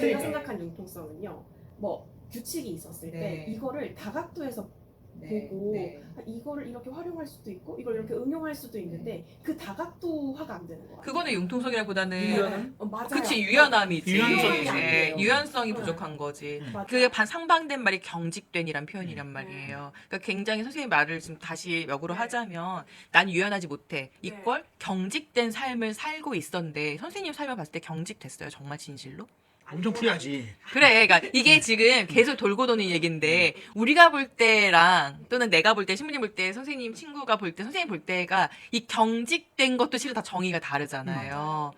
제가 생각한 융통성은요. 뭐 규칙이 있었을 때 네. 이거를 다각도에서 네. 보고 네. 이거를 이렇게 활용할 수도 있고 이걸 이렇게 응용할 수도 있는데 그 다각도화가 안 되는 거야. 그거는 융통성이라기보다는 유연함? 맞아요. 그치 유연함이지. 유연성이지. 예, 유연성이 네. 부족한 거지. 맞아. 그게 상반된 말이 경직된이란 표현이란 말이에요. 그러니까 굉장히 선생님 말을 지금 다시 역으로 네. 하자면 난 유연하지 못해. 네. 이걸 경직된 삶을 살고 있었는데 선생님 삶을 봤을 때 경직됐어요. 정말 진실로? 엄청 프리하지. 그래, 그러니까 이게 지금 계속 돌고 도는 얘기인데 우리가 볼 때랑 또는 내가 볼 때, 신부님 볼 때, 선생님 친구가 볼 때, 선생님 볼 때가 이 경직된 것도 실은 다 정의가 다르잖아요.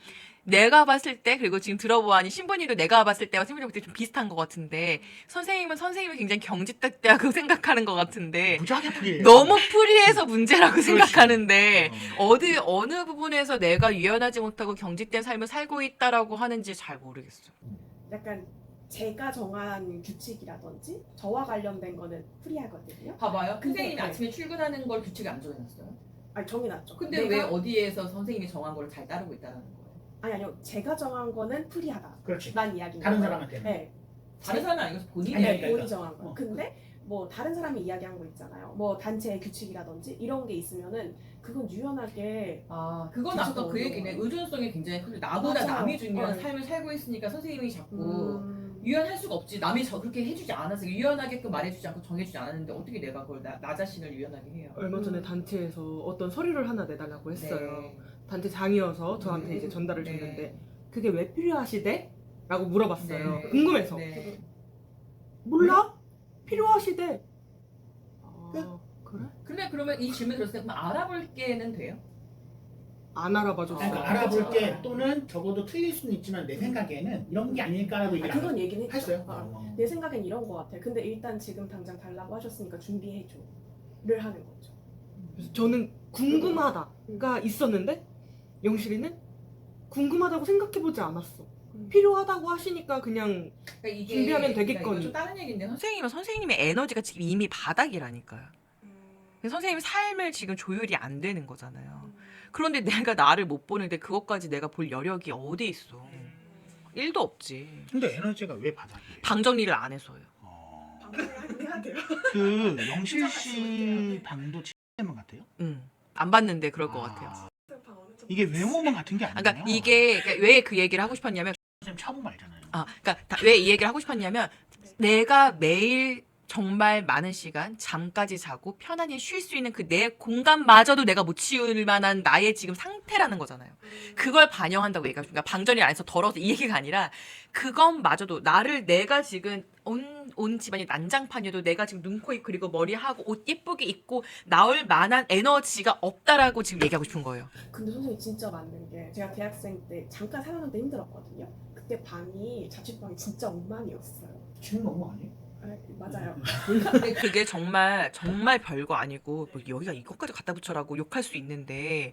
내가 봤을 때 그리고 지금 들어보아니 신부님도 내가 봤을 때와 신부님 볼 때 좀 비슷한 것 같은데 선생님은 선생님을 굉장히 경직됐다고 생각하는 것 같은데 무지하게 프리해. 너무 프리해서 문제라고 생각하는데 어. 어느 부분에서 내가 유연하지 못하고 경직된 삶을 살고 있다라고 하는지 잘 모르겠어. 약간 제가 정한 규칙이라든지 저와 관련된 거는 프리하거든요. 봐봐요. 근데, 선생님이 네. 아침에 출근하는 걸 규칙에 안 정해놨어요. 아니 정해놨죠. 근데 왜 어디에서 선생님이 정한 걸 잘 따르고 있다는 거예요? 아니요. 제가 정한 거는 프리하다. 그렇지. 난 이야기인 다른 거예요. 사람한테는. 네. 다른 사람이 아니고 본인이 아니, 네, 그러니까. 본인이 정한 거. 근데 뭐 다른 사람이 이야기한 거 있잖아요. 뭐 단체의 규칙이라든지 이런 게 있으면은 그건 유연하게 아, 그건 그쵸, 아까 그 얘기네. 그거. 의존성이 굉장히 크죠. 나보다 맞아요. 남이 중요한 네. 삶을 살고 있으니까 선생님이 자꾸 음, 유연할 수가 없지. 남이 그렇게 해주지 않아서 유연하게끔 말해주지 않고 정해주지 않았는데 어떻게 내가 그걸 나 자신을 유연하게 해요? 얼마 전에 단체에서 어떤 서류를 하나 내달라고 했어요. 네. 단체 장이어서 저한테 네. 이제 전달을 네. 줬는데 그게 왜 필요하시대? 라고 물어봤어요. 네. 궁금해서. 네. 몰라? 필요하시대. 아, 그래? 근데 그러면 이 질문 들었을 때 그럼 알아볼게는 돼요? 안 알아봐줬어. 그러니까 알아볼게 또는 적어도 틀릴 수는 있지만 내 생각에는 이런 게 아닐까라고 얘기를 그건 얘기는 했죠. 했어요. 아, 내 생각엔 이런 거 같아. 근데 일단 지금 당장 달라고 하셨으니까 준비해줘를 하는 거죠. 그래서 저는 궁금하다가 있었는데 영실이는 궁금하다고 생각해보지 않았어. 필요하다고 하시니까 그냥 그러니까 이게 준비하면 되겠거니. 그러니까 이거 좀 다른 얘기인데 선생님은 선생님의 에너지가 지금 이미 바닥이라니까요. 선생님 삶을 지금 조율이 안 되는 거잖아요. 그런데 내가 나를 못 보는데 그것까지 내가 볼 여력이 어디 있어. 1도 없지. 근데 에너지가 왜 바닥이에요? 방 정리를 안 해서요. 방송을 해야 돼요. 그 영실 씨 방도 치대만 같아요? 안 봤는데 그럴 것 같아요. 이게 외모만 같은 게 아니에요. 그러니까 이게 왜 그 얘기를 하고 싶었냐면 선생님 차보고 말잖아요. 그러니까 왜 이 얘기를 하고 싶었냐면 내가 매일 정말 많은 시간 잠까지 자고 편안히 쉴 수 있는 그 내 공간마저도 내가 못 치울 만한 나의 지금 상태라는 거잖아요. 그걸 반영한다고 얘기하고 싶으니까 방전이 안 해서 더러워서 이 얘기가 아니라 그것마저도 나를 내가 지금 온 집안이 난장판이어도 내가 지금 눈, 코, 입 그리고 머리하고 옷 예쁘게 입고 나올 만한 에너지가 없다라고 지금 얘기하고 싶은 거예요. 근데 선생님 진짜 맞는 게 제가 대학생 때 잠깐 살았는데 힘들었거든요. 그때 방이 자취방이 진짜 엉망이었어요. 지금 너무 아니에요? 네, 맞아요. 근데 그게 정말 별거 아니고 뭐 여기가 이것까지 갖다 붙여라고 욕할 수 있는데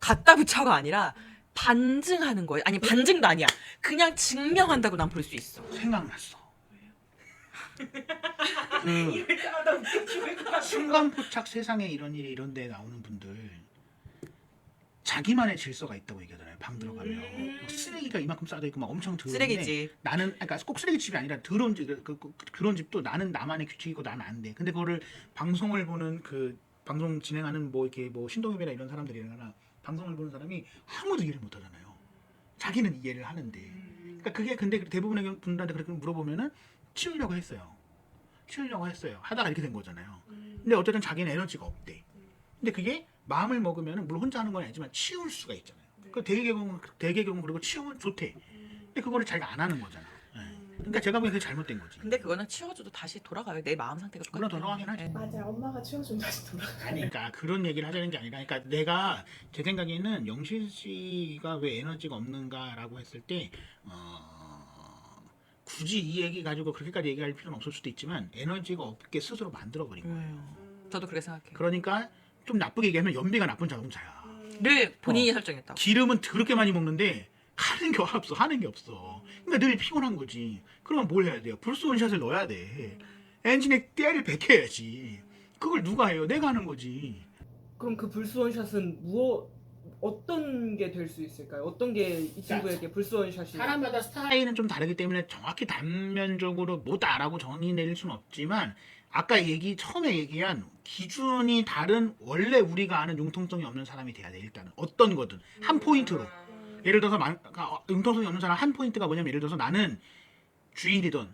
갖다 붙여가 아니라 반증하는 거예요. 아니 반증도 아니야. 그냥 증명한다고 난 볼 수 있어. 생각났어. 그 순간포착 세상에 이런 일이 이런 데 나오는 분들 자기만의 질서가 있다고 얘기하잖아요. 방 들어가면 막 쓰레기가 이만큼 쌓여 있고 막 엄청 더러운데 쓰레기지. 나는 그러니까 꼭 쓰레기 집이 아니라 더러운 집 그런 집도 나는 나만의 규칙이고 나는 안 돼. 근데 그거를 방송을 보는 그 방송 진행하는 뭐 이렇게 뭐 신동엽이나 이런 사람들이나 방송을 보는 사람이 아무도 이해를 못 하잖아요. 자기는 이해를 하는데. 그러니까 그게 근데 대부분의 분들한테 그렇게 물어보면은 치우려고 했어요. 하다가 이렇게 된 거잖아요. 근데 어쨌든 자기는 에너지가 없대. 근데 그게 마음을 먹으면 물론 혼자 하는 건 아니지만 치울 수가 있잖아요. 그 대개경은 그리고 치우면 좋대. 근데 그거를 자기가 안 하는 거잖아. 예. 그러니까 제가 보기엔 그게 잘못된 거지. 근데 그거는 치워줘도 다시 돌아가요. 내 마음 상태가 물론 똑같아요. 돌아가긴 하지. 네. 맞아요. 엄마가 치워주면 다시 돌아. 아니, 그러니까 그런 얘기를 하자는 게 아니라, 그러니까 내가 제 생각에는 영실 씨가 왜 에너지가 없는가라고 했을 때, 굳이 이 얘기 가지고 그렇게까지 얘기할 필요는 없을 수도 있지만 에너지가 없게 스스로 만들어버린 거예요. 저도 그렇게 생각해요. 그러니까 좀 나쁘게 얘기하면 연비가 나쁜 자동차야. 를 본인이 설정했다고. 기름은 더럽게 많이 먹는데 하는 게 없어. 그러니까 늘 피곤한 거지. 그러면 뭘 해야 돼요? 불스온샷을 넣어야 돼. 엔진에 때를 백혀야지. 그걸 누가 해요? 내가 하는 거지. 그럼 그 불스원샷은 어떤 게 될 수 있을까요? 어떤 게 이 친구에게 불스원샷이 사람마다 스타일은 좀 다르기 때문에 정확히 단면적으로 뭐다라고 정의 내릴 수는 없지만 아까 처음에 얘기한 기준이 다른 원래 우리가 아는 융통성이 없는 사람이 돼야 돼. 일단은 어떤 거든 한 포인트로. 예를 들어서 융통성이 없는 사람 한 포인트가 뭐냐면 예를 들어서 나는 주일이든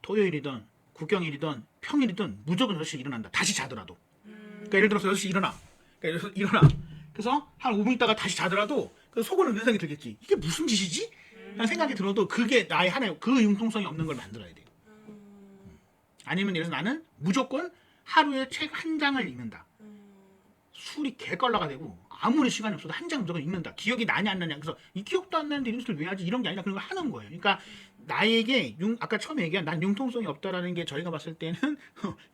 토요일이든 국경일이든 평일이든 무조건 6시에 일어난다. 다시 자더라도. 그러니까 예를 들어서 6시 일어나. 그러니까 일어나. 그래서 한 5분 있다가 다시 자더라도 속으로 이런 생각이 들겠지. 이게 무슨 짓이지? 라는 생각이 들어도 그게 나의 하나의 그 융통성이 없는 걸 만들어야 돼요. 아니면 예를 들어서 나는 무조건 하루에 책 한 장을 읽는다. 술이 개걸러가 되고 아무리 시간이 없어도 한 장 무조건 읽는다. 기억이 나냐 안 나냐. 그래서 이 기억도 안 나는데 이런 소리를 왜 하지? 이런 게 아니라 그런 걸 하는 거예요. 그러니까 나에게 아까 처음에 얘기한 난 융통성이 없다라는 게 저희가 봤을 때는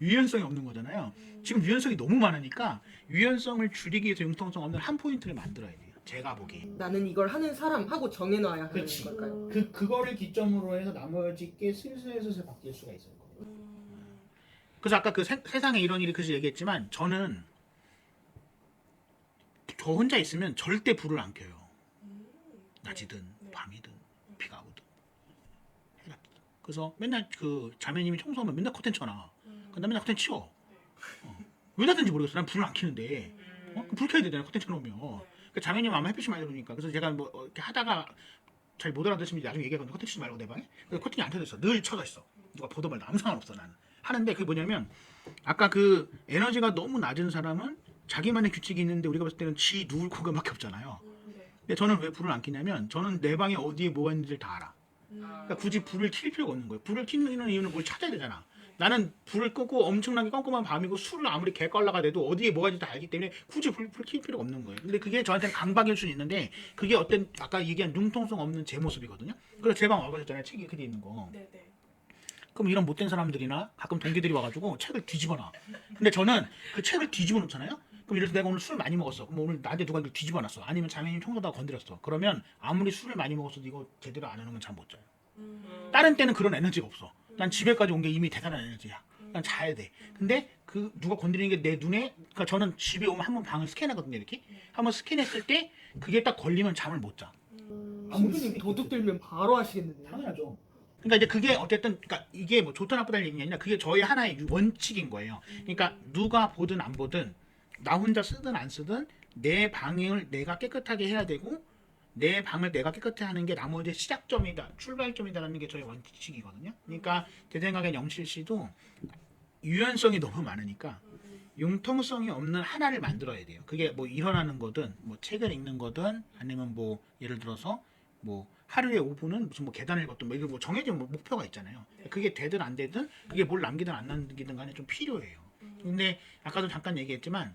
유연성이 없는 거잖아요. 지금 유연성이 너무 많으니까 유연성을 줄이기 위해서 융통성 없는 한 포인트를 만들어야 돼요. 제가 보기에. 나는 이걸 하는 사람 하고 정해놔야 하는 그렇지. 걸까요? 그거를 기점으로 해서 나머지 게 슬슬 바뀔 수가 있어요. 그래서 아까 그 세상에 이런 일이 그래서 얘기했지만 저는 저 혼자 있으면 절대 불을 안 켜요. 낮이든 밤이든 비가 오든 해가 뜨든. 그래서 맨날 그 자매님이 청소하면 맨날 커튼 쳐놔. 나 맨날 커튼 치워. 왜 닫는지 모르겠어. 난 불을 안 켜는데. 불 켜야 되잖아. 커튼 쳐놓으면. 그러니까 자매님 아마 햇빛이 많이 들어오니까. 그래서 제가 뭐 이렇게 하다가 잘 못 알아듣으면 나중에 얘기하거든요. 커튼 치지 말고 내 방에. 그래서 커튼이 안 켜져 있어. 늘 쳐져 있어. 누가 보도 말도 아무 상관없어 나는. 하는데 그게 뭐냐면 아까 그 에너지가 너무 낮은 사람은 자기만의 규칙이 있는데 우리가 봤을 때는 지 누울 공간밖에 없잖아요. 근데 저는 왜 불을 안 켜냐면 저는 내 방에 어디에 뭐가 있는지를 다 알아. 그러니까 굳이 불을 킬 필요가 없는 거예요. 불을 켜는 이유는 뭘 찾아야 되잖아. 나는 불을 끄고 엄청나게 깜깜한 밤이고 술을 아무리 개깔라가 돼도 어디에 뭐가 있는지 다 알기 때문에 굳이 불 킬 필요가 없는 거예요. 근데 그게 저한테는 강박일 수는 있는데 그게 어떤 아까 얘기한 융통성 없는 제 모습이거든요. 그래서 제 방 와보셨잖아요. 책이 이렇게 돼 있는 거. 네네. 그럼 이런 못된 사람들이나 가끔 동기들이 와가지고 책을 뒤집어놔. 근데 저는 그 책을 뒤집어 놓잖아요. 그럼 예를 들어서 내가 오늘 술 많이 먹었어. 그럼 오늘 나한테 누가 이걸 뒤집어 놨어. 아니면 자매님 청소다가 건드렸어. 그러면 아무리 술을 많이 먹었어도 이거 제대로 안 해놓으면 잠 못 자요. 다른 때는 그런 에너지가 없어. 난 집에까지 온 게 이미 대단한 에너지야. 난 자야 돼. 근데 그 누가 건드리는 게 내 눈에, 그러니까 저는 집에 오면 한번 방을 스캔하거든요. 이렇게 한번 스캔했을 때 그게 딱 걸리면 잠을 못 자. 신부님 도둑 들면 바로 하시겠는데요? 당연하죠. 그러니까 이제 그게 어쨌든 그러니까 이게 뭐 좋다 나쁘다는 얘기가 아니라 그게 저희 하나의 원칙인 거예요. 그러니까 누가 보든 안 보든 나 혼자 쓰든 안 쓰든 내 방을 내가 깨끗하게 해야 되고 내 방을 내가 깨끗해 하는 게 나머지 시작점이다, 출발점이다라는 게 저희 원칙이거든요. 그러니까 제 생각엔 영실 씨도 유연성이 너무 많으니까 융통성이 없는 하나를 만들어야 돼요. 그게 뭐 일어나는 거든 뭐 책을 읽는 거든 아니면 뭐 예를 들어서 뭐 하루에 5분은 무슨 뭐 계단을 걷든 뭐 이런 뭐 정해진 뭐 목표가 있잖아요. 그게 되든 안 되든 그게 뭘 남기든 안 남기든 간에 좀 필요해요. 근데 아까도 잠깐 얘기했지만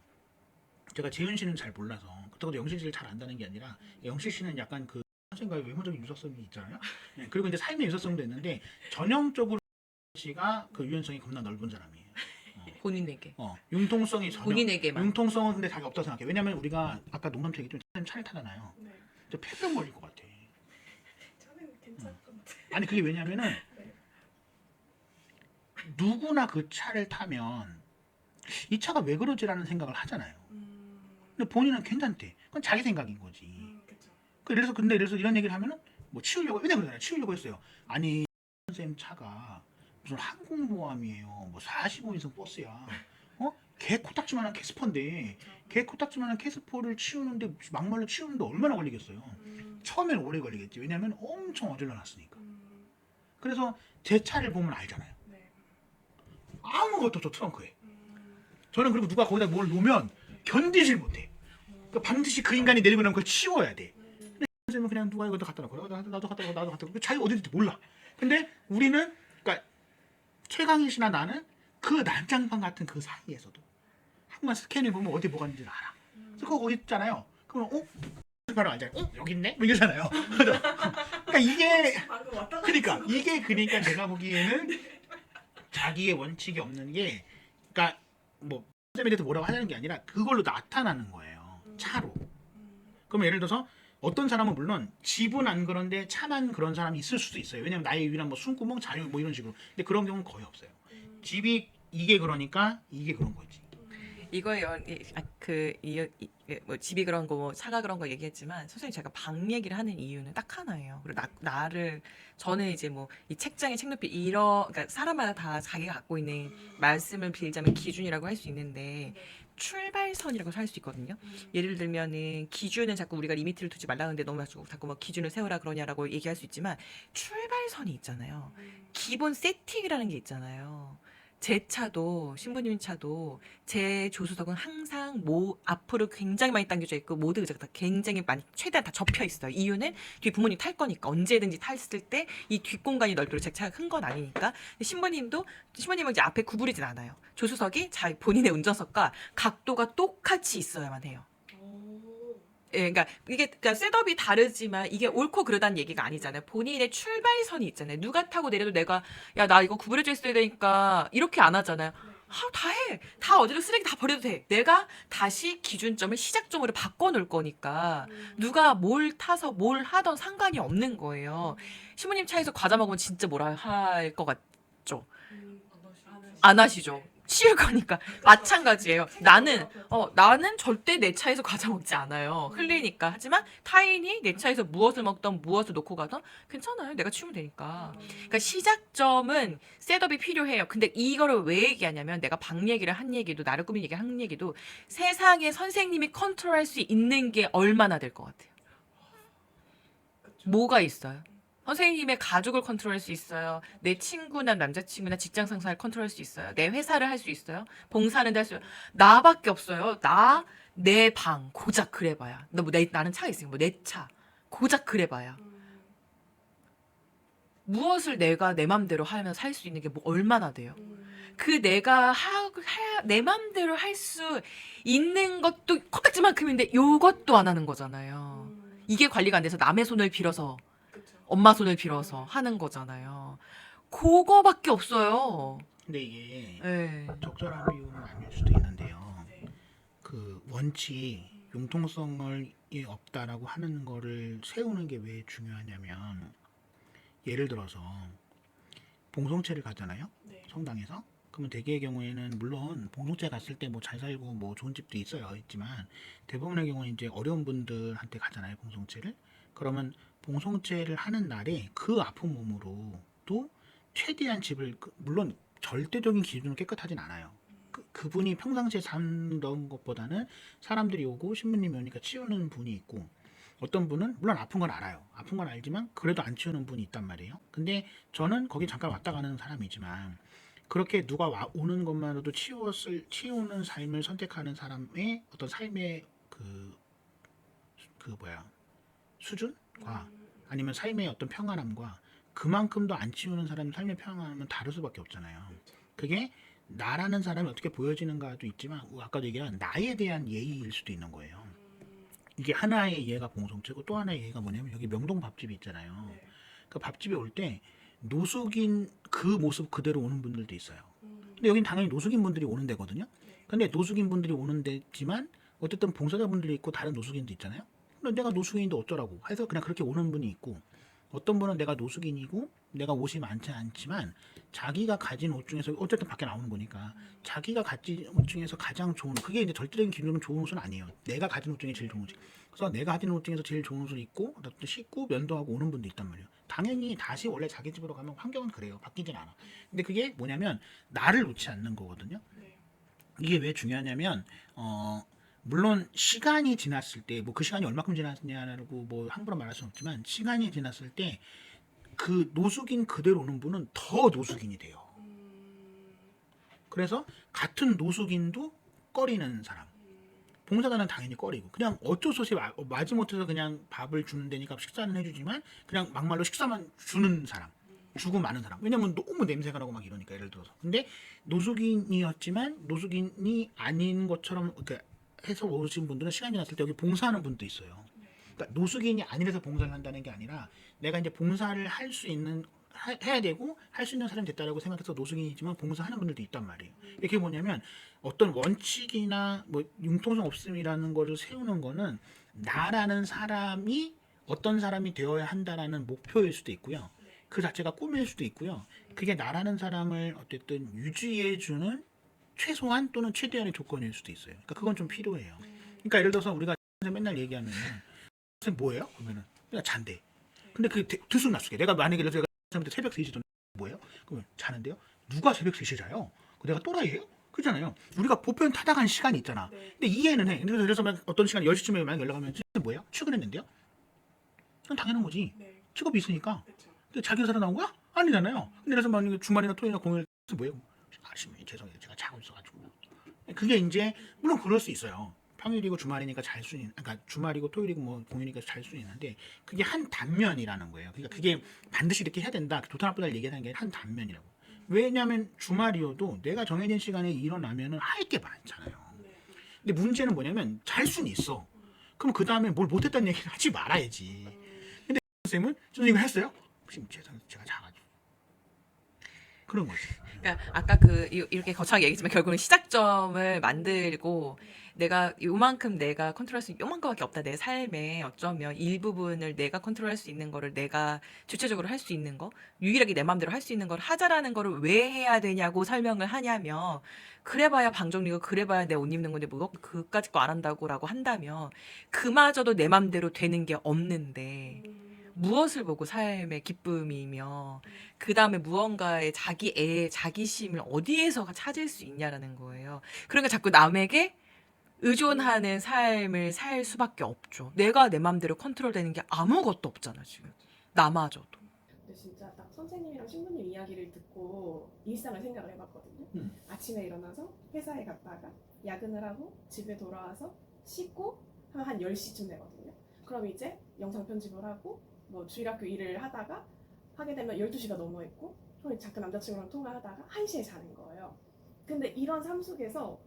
제가 재윤 씨는 잘 몰라서 그렇다고 영실 씨를 잘 안다는 게 아니라 영실 씨는 약간 그 선생과의 외모적인 유사성이 있잖아요. 네, 그리고 이제 삶의 유사성도 있는데 전형적으로 씨가 그 유연성이 겁나 넓은 사람이에요. 본인에게. 융통성이 전혀 본인에게만. 융통성은 근데 자기 없다고 생각해. 왜냐면 우리가 아까 농담처럼 얘기했지만 차를 타잖아요. 네. 저 폐병 걸릴 것 같아. 저는 괜찮을 것 같아요. 아니 그게 왜냐면은 누구나 그 차를 타면 이 차가 왜 그러지라는 생각을 하잖아요. 근데 본인은 괜찮대. 그건 자기 생각인 거지. 그렇죠. 그래서 근데 예를 들어서 이런 얘기를 하면은 뭐 치우려고 맨날 그러잖아요. 치우려고 했어요. 아니 선생님 차가 무슨 항공모함이에요. 뭐 45인승 버스야. 개 코딱지만한 캐스퍼인데 개 코딱지만한 캐스퍼를 치우는데 막말로 치우는데 얼마나 걸리겠어요. 처음에는 오래 걸리겠지. 왜냐하면 엄청 어질러놨으니까. 그래서 제 차를 보면 알잖아요. 네. 아무것도 저 트렁크에. 저는 그리고 누가 거기다 뭘 놓으면 견디질 못해. 그러니까 반드시 그 인간이 내리고 나면 그걸 치워야 돼. 근데 선생님은 그냥 누가 이것도 갖다 놓고 나도 갖다 놓고 나도 갖다 놓고 자기가 어디 있는지 몰라. 근데 우리는 그러니까 최강희 씨나 나는 그 난장판 같은 그 사이에서도 한번 스캔을 보면 어디 뭐가 있는지 알아. 그래서 그거 어디 있잖아요. 그러면 바로 알잖아요. 여기 있네? 뭐 이러잖아요. 그러니까 이게 방금 왔다 갔다 그러니까 제가 보기에는 자기의 원칙이 없는 게 그러니까 뭐 선생님에 대해서 뭐라고 하자는 게 아니라 그걸로 나타나는 거예요. 차로. 그러면 예를 들어서 어떤 사람은 물론 집은 안 그런데 차만 그런 사람이 있을 수도 있어요. 왜냐면 나의 유일한 뭐 숨구멍, 자유 뭐 이런 식으로. 근데 그런 경우는 거의 없어요. 집이 이게 그러니까 이게 그런 거지. 이거예요. 뭐 집이 그런 거, 뭐 차가 그런 거 얘기했지만 선생님 제가 방 얘기를 하는 이유는 딱 하나예요. 그리고 나를 저는 이제 뭐 이 책장의 책높이 그러니까 사람마다 다 자기가 갖고 있는 말씀을 빌자면 기준이라고 할 수 있는데 출발선이라고 할 수 있거든요. 예를 들면은 기준은 자꾸 우리가 리미트를 두지 말라는데 너무 자꾸 뭐 기준을 세우라 그러냐라고 얘기할 수 있지만 출발선이 있잖아요. 기본 세팅이라는 게 있잖아요. 제 차도 신부님 차도 제 조수석은 항상 앞으로 굉장히 많이 당겨져 있고 모든 의자가 다 굉장히 많이 최대한 다 접혀 있어요. 이유는 뒤 부모님 탈 거니까 언제든지 탔을 때 이 뒷공간이 넓도록 제 차가 큰 건 아니니까. 신부님은 이제 앞에 구부리진 않아요. 조수석이 본인의 운전석과 각도가 똑같이 있어야만 해요. 예, 그러니까 그러니까 셋업이 다르지만 이게 옳고 그르다는 얘기가 아니잖아요. 본인의 출발선이 있잖아요. 누가 타고 내려도 내가 야 나 이거 구부려져 있어야 되니까 이렇게 안 하잖아요. 다 해. 다 어디로 쓰레기 다 버려도 돼. 내가 다시 기준점을 시작점으로 바꿔놓을 거니까 누가 뭘 타서 뭘 하던 상관이 없는 거예요. 신부님 차에서 과자 먹으면 진짜 뭐라 할 것 같죠? 안 하시죠? 치울 거니까 마찬가지예요. 나는 절대 내 차에서 과자 먹지 않아요. 흘리니까. 하지만 타인이 내 차에서 무엇을 먹던 무엇을 놓고 가던 괜찮아요. 내가 치우면 되니까. 그러니까 시작점은 셋업이 필요해요. 근데 이거를 왜 얘기하냐면 내가 방 얘기를 한 얘기도 나를 꾸민 얘기 한 얘기도 세상에 선생님이 컨트롤할 수 있는 게 얼마나 될 것 같아요. 뭐가 있어요? 선생님의 가족을 컨트롤할 수 있어요. 내 친구나 남자친구나 직장 상사를 컨트롤할 수 있어요. 내 회사를 할 수 있어요. 봉사하는데 할 수 있어요. 나밖에 없어요. 내 방 고작 그래봐야. 나는 차가 있으니까 내 차 고작 그래봐야. 무엇을 내가 내 맘대로 하면서 살 수 있는 게 뭐 얼마나 돼요? 그 내가 내 맘대로 할 수 있는 것도 코딱지만큼인데 요것도 안 하는 거잖아요. 이게 관리가 안 돼서 남의 손을 빌어서 엄마 손을 빌어서 하는 거잖아요. 그거밖에 없어요. 근데 이게 네. 적절한 비유는 아닐 수도 있는데요. 그 원칙 융통성이 없다라고 하는 거를 세우는 게 왜 중요하냐면 예를 들어서 봉송체를 가잖아요. 성당에서. 그러면 대개의 경우에는 물론 봉송체 갔을 때 뭐 잘 살고 뭐 좋은 집도 있지만 대부분의 경우는 이제 어려운 분들한테 가잖아요. 봉송체를. 그러면 봉송체를 하는 날에 그 아픈 몸으로도 최대한 집을 물론 절대적인 기준으로 깨끗하진 않아요. 그분이 평상시에 살던 것보다는 사람들이 오고 신부님이 오니까 치우는 분이 있고 어떤 분은 물론 아픈 건 알아요. 아픈 건 알지만 그래도 안 치우는 분이 있단 말이에요. 근데 저는 거기 잠깐 왔다 가는 사람이지만 그렇게 누가 오는 것만으로도 치우는 삶을 선택하는 사람의 어떤 삶의 수준과 아니면 삶의 어떤 평안함과 그만큼도 안 치우는 사람의 삶의 평안함은 다를 수밖에 없잖아요. 그게 나라는 사람이 어떻게 보여지는가도 있지만 아까도 얘기한 나에 대한 예의일 수도 있는 거예요. 이게 하나의 예가 봉송체고 또 하나의 예가 뭐냐면 여기 명동 밥집이 있잖아요. 그 밥집에 올 때 노숙인 그 모습 그대로 오는 분들도 있어요. 근데 여긴 당연히 노숙인 분들이 오는 데거든요. 근데 노숙인 분들이 오는 데지만 어쨌든 봉사자분들이 있고 다른 노숙인도 있잖아요. 근데 내가 노숙인인데 어쩌라고 해서 그냥 그렇게 오는 분이 있고 어떤 분은 내가 노숙인이고 내가 옷이 많지 않지만 자기가 가진 옷 중에서 어쨌든 밖에 나오는 거니까 자기가 가진 옷 중에서 가장 좋은 그게 이제 절대적인 기준은 좋은 옷은 아니에요. 내가 가진 옷 중에 제일 좋은 옷이. 그래서 내가 가진 옷 중에서 제일 좋은 옷을 입고 씻고 면도하고 오는 분도 있단 말이에요. 당연히 다시 원래 자기 집으로 가면 환경은 그래요. 바뀌진 않아. 근데 그게 뭐냐면 나를 놓지 않는 거거든요. 이게 왜 중요하냐면 물론 시간이 지났을 때 뭐 그 시간이 얼마큼 지났냐고 뭐 함부로 말할 수는 없지만 시간이 지났을 때 그 노숙인 그대로 오는 분은 더 노숙인이 돼요. 그래서 같은 노숙인도 꺼리는 사람. 봉사자는 당연히 꺼리고 그냥 어쩔 수 없이 마지못해서 그냥 밥을 주는 데니까 식사는 해주지만 그냥 막말로 식사만 주는 사람. 주고 많은 사람. 왜냐면 너무 냄새가 나고 막 이러니까 예를 들어서. 근데 노숙인이었지만 노숙인이 아닌 것처럼 이렇게 해서 오신 분들은 시간이 났을 때 여기 봉사하는 분도 있어요. 그러니까 노숙인이 아니라서 봉사를 한다는 게 아니라 내가 이제 봉사를 할 수 있는 해야 되고 할 수 있는 사람이 됐다라고 생각해서 노숙인이지만 봉사하는 분들도 있단 말이에요. 이게 뭐냐면 어떤 원칙이나 뭐 융통성 없음이라는 거를 세우는 거는 나라는 사람이 어떤 사람이 되어야 한다라는 목표일 수도 있고요. 그 자체가 꿈일 수도 있고요. 그게 나라는 사람을 어쨌든 유지해주는 최소한 또는 최대한의 조건일 수도 있어요. 그러니까 그건 좀 필요해요. 그러니까 예를 들어서 우리가 맨날 얘기하면 선생님 뭐예요? 그러면은 그냥 잔대. 근데 그 들쑥날쑥해. 내가 만약에 내가 새벽 3시 전에 뭐예요? 그러면 자는데요? 누가 새벽 3시에 자요? 내가 또라이예요? 그렇잖아요. 우리가 보편 타당한 시간이 있잖아. 네. 근데 이해는 해. 그래서 어떤 시간 10시쯤에 만약 연락하면 뭐예요? 출근했는데요? 그건 당연한 거지. 네. 직업이 있으니까. 그렇죠. 근데 자기가 살아 나온 거야? 아니잖아요. 근데 그래서 만약에 주말이나 토요일이나 공휴일 뭐예요? 아침에 죄송해요. 제가 자고 있어가지고. 그게 이제 물론 그럴 수 있어요. 평일이고 주말이니까 잘 수는 그러니까 주말이고 토요일이고 뭐 공휴일이니까 잘 수는 있는데 그게 한 단면이라는 거예요. 그러니까 그게 반드시 이렇게 해야 된다. 좋다 나쁘다 얘기하는 게 한 단면이라고. 왜냐하면 주말이어도 내가 정해진 시간에 일어나면은 할 게 많잖아요. 근데 문제는 뭐냐면 잘 수는 있어. 그럼 그 다음에 뭘 못했다는 얘기를 하지 말아야지. 근데 선생님은 저는 이거 했어요? 지금 제가 자가지고 그런 거지. 그러니까 아까 이렇게 거창하게 얘기했지만 결국은 시작점을 만들고 내가 요만큼 내가 컨트롤할 수 있는 요만큼밖에 없다. 내 삶에 어쩌면 일부분을 내가 컨트롤할 수 있는 거를 내가 주체적으로 할 수 있는 거 유일하게 내 마음대로 할 수 있는 걸 하자라는 거를 왜 해야 되냐고 설명을 하냐면 그래봐야 방정리고 그래봐야 내 옷 입는 건데 뭐 그까짓 거 안 한다고라고 한다면 그마저도 내 맘대로 되는 게 없는데 무엇을 보고 삶의 기쁨이며 그 다음에 무언가의 자기심을 어디에서 찾을 수 있냐라는 거예요. 그러니까 자꾸 남에게 의존하는 삶을 살 수밖에 없죠. 내가 내 맘대로 컨트롤되는 게 아무것도 없잖아 지금. 나마저도. 근데 진짜 딱 선생님이랑 신부님 이야기를 듣고 일상을 생각을 해봤거든요. 아침에 일어나서 회사에 갔다가 야근을 하고 집에 돌아와서 씻고 한 10시쯤 되거든요. 그럼 이제 영상 편집을 하고 뭐 주일학교 일을 하다가 하게 되면 12시가 넘어 있고 그럼 잠깐 남자친구랑 통화하다가 1시에 자는 거예요. 근데 이런 삶 속에서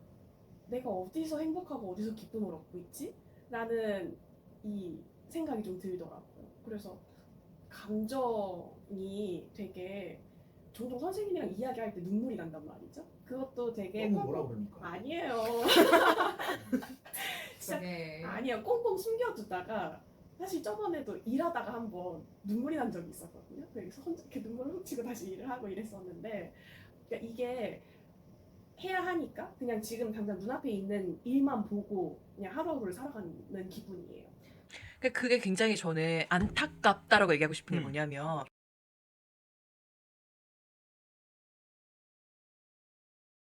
내가 어디서 행복하고 어디서 기쁨을 얻고 있지? 라는 이 생각이 좀 들더라고요. 그래서 감정이 되게 종종 선생님이랑 이야기할 때 눈물이 난단 말이죠. 그것도 되게 그러니까? 아니에요. 진짜 네. 아니에요. 꽁꽁 숨겨두다가 사실 저번에도 일하다가 한번 눈물이 난 적이 있었거든요. 그래서 혼자 이렇게 눈물을 훔치고 다시 일을 하고 이랬었는데 그러니까 이게 해야 하니까 그냥 지금 당장 눈앞에 있는 일만 보고 그냥 하루하루를 살아가는 기분이에요. 그게 굉장히 저는 안타깝다라고 얘기하고 싶은 게 뭐냐면